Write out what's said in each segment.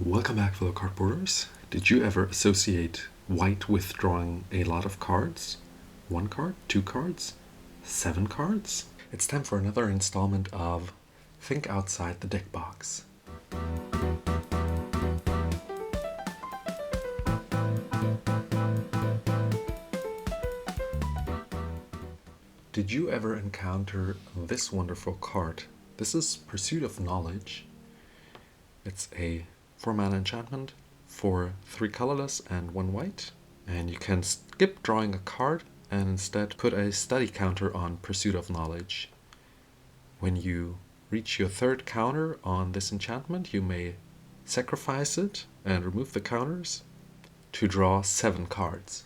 Welcome back, fellow cardboarders. Did you ever associate white with drawing a lot of cards? 1 card? 2 cards? 7 cards? It's time for another installment of Think Outside the Deck Box. Did you ever encounter this wonderful card? This is Pursuit of Knowledge. It's a 4-mana enchantment for 3 colorless and 1 white. And you can skip drawing a card and instead put a study counter on Pursuit of Knowledge. When you reach your 3rd counter on this enchantment, you may sacrifice it and remove the counters to draw 7 cards.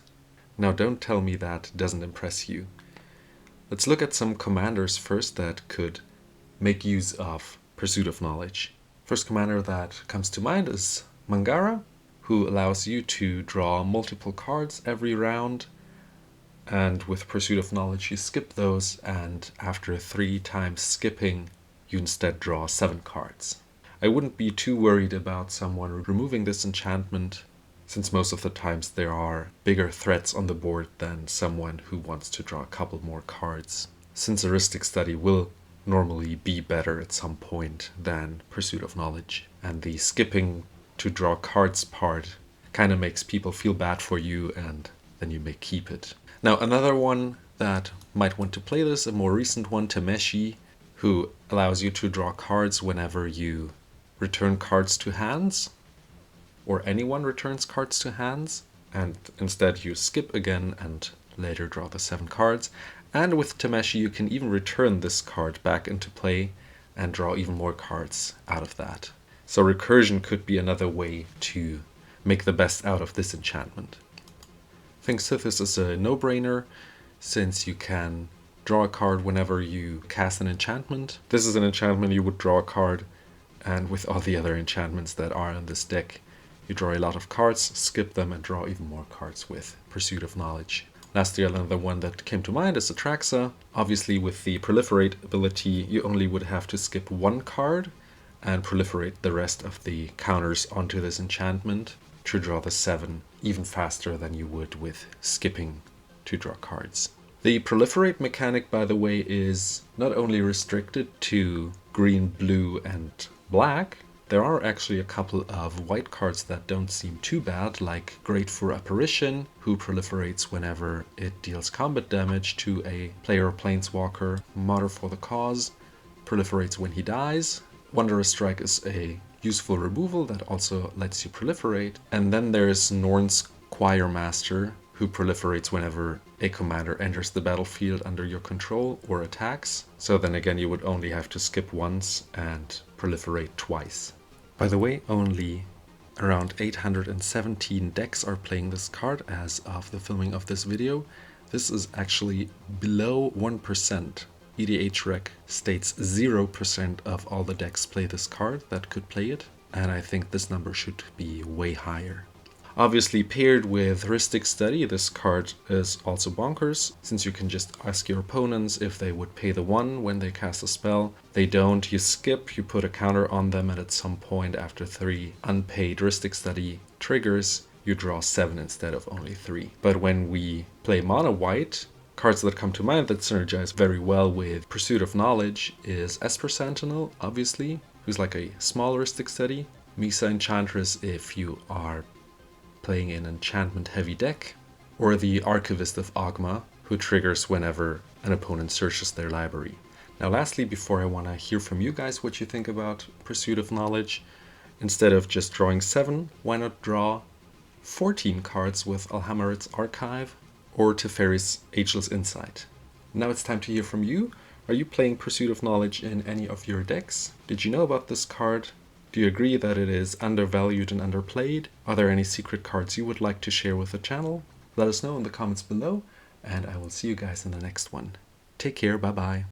Now don't tell me that doesn't impress you. Let's look at some commanders first that could make use of Pursuit of Knowledge. First commander that comes to mind is Mangara, who allows you to draw multiple cards every round, and with Pursuit of Knowledge you skip those, and after 3 times skipping you instead draw 7 cards. I wouldn't be too worried about someone removing this enchantment, since most of the times there are bigger threats on the board than someone who wants to draw a couple more cards, since Heuristic Study will normally be better at some point than Pursuit of Knowledge. And the skipping to draw cards part kind of makes people feel bad for you, and then you may keep it. Now another one that might want to play this, a more recent one, Tameshi, who allows you to draw cards whenever you return cards to hands, or anyone returns cards to hands, and instead you skip again and later draw the 7 cards. And with Tameshi you can even return this card back into play and draw even more cards out of that. So recursion could be another way to make the best out of this enchantment. I think Sithis is a no-brainer, since you can draw a card whenever you cast an enchantment. This is an enchantment you would draw a card, and with all the other enchantments that are in this deck, you draw a lot of cards, skip them, and draw even more cards with Pursuit of Knowledge. Lastly, another one that came to mind is Atraxa. Obviously, with the Proliferate ability, you only would have to skip 1 card and proliferate the rest of the counters onto this enchantment to draw the 7 even faster than you would with skipping to draw cards. The Proliferate mechanic, by the way, is not only restricted to green, blue, and black. There are actually a couple of white cards that don't seem too bad, like Grateful Apparition, who proliferates whenever it deals combat damage to a player or planeswalker. Martyr for the Cause proliferates when he dies. Wondrous Strike is a useful removal that also lets you proliferate. And then there's Norn's Choirmaster, who proliferates whenever a commander enters the battlefield under your control or attacks. So then again, you would only have to skip once and proliferate twice. By the way, only around 817 decks are playing this card as of the filming of this video. This is actually below 1%. EDHREC states 0% of all the decks play this card that could play it, and I think this number should be way higher. Obviously, paired with Heuristic Study, this card is also bonkers, since you can just ask your opponents if they would pay the 1 when they cast a spell. They don't, you skip, you put a counter on them, and at some point after 3 unpaid Heuristic Study triggers, you draw 7 instead of only 3. But when we play mono white, cards that come to mind that synergize very well with Pursuit of Knowledge is Esper Sentinel, obviously, who's like a small Heuristic Study. Misa Enchantress if you are playing an enchantment-heavy deck, or the Archivist of Ogma, who triggers whenever an opponent searches their library. Now lastly, before I want to hear from you guys what you think about Pursuit of Knowledge, instead of just drawing 7, why not draw 14 cards with Alhamarit's Archive or Teferi's Ageless Insight? Now it's time to hear from you. Are you playing Pursuit of Knowledge in any of your decks? Did you know about this card? Do you agree that it is undervalued and underplayed? Are there any secret cards you would like to share with the channel? Let us know in the comments below, and I will see you guys in the next one. Take care, bye bye.